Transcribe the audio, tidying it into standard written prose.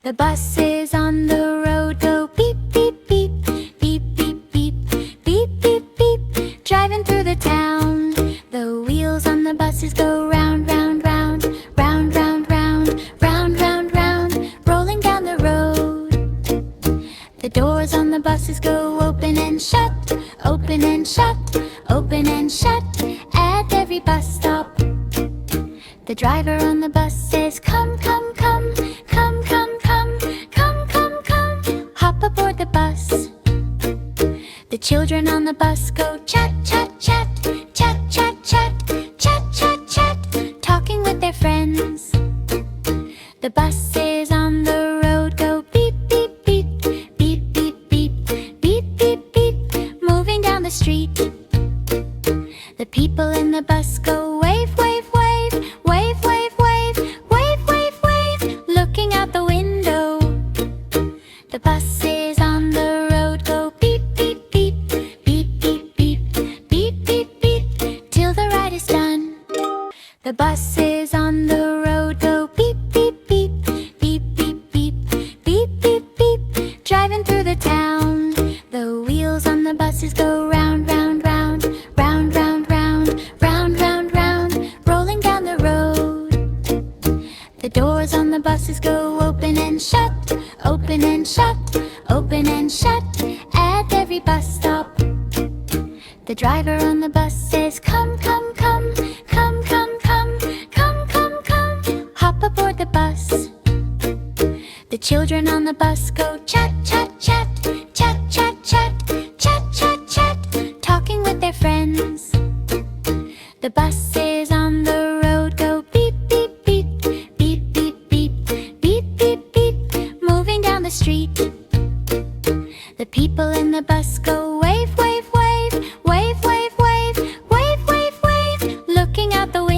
The buses on the road go beep, beep, beep, beep, beep, beep, beep, beep, beep, driving through the town. The wheels on the buses go round, round, round, round, round, round, round, round, round, rolling down the road. The doors on the buses go open and shut, open and shut, open and shut, at every bus stop. The driver on the bus says, come, come, come, come, come, come, come, come, come, hop aboard the bus. The children on the bus go chat, chat, chat, chat, chat, chat, chat, chat, chat, talking with their friends. The buses on the road go beep, beep, beep, beep, beep, beep, beep, beep, beep, moving down the street. The people in the bus go wave, wave, wave, wave, wave, wave, wave, wave, wave, looking out the window. The buses on the road go beep, beep, beep, beep, beep, beep, beep, beep, beep, till the ride is done. The buses on the road go beep, beep, beep, beep, beep, beep, beep, beep, beep, driving through the town. The wheels on the buses go round, round, round, round, round, round, round, round, round, rolling down the road. The doors on the buses go open and shut, open and shut, open and shut, at every bus stop. The driver on the bus says, come, come, come, come, come, come, come, come, come, hop aboard the bus. The children on the bus go chat, chat, chat, chat, chat, chat, chat, chat, chat, talking with their friends. The buses on the road go beep, beep, beep, beep, beep, beep, beep, beep, beep, moving down the street. The people in the bus go wave, wave, wave, wave, wave, wave, wave, wave, wave, looking out the window.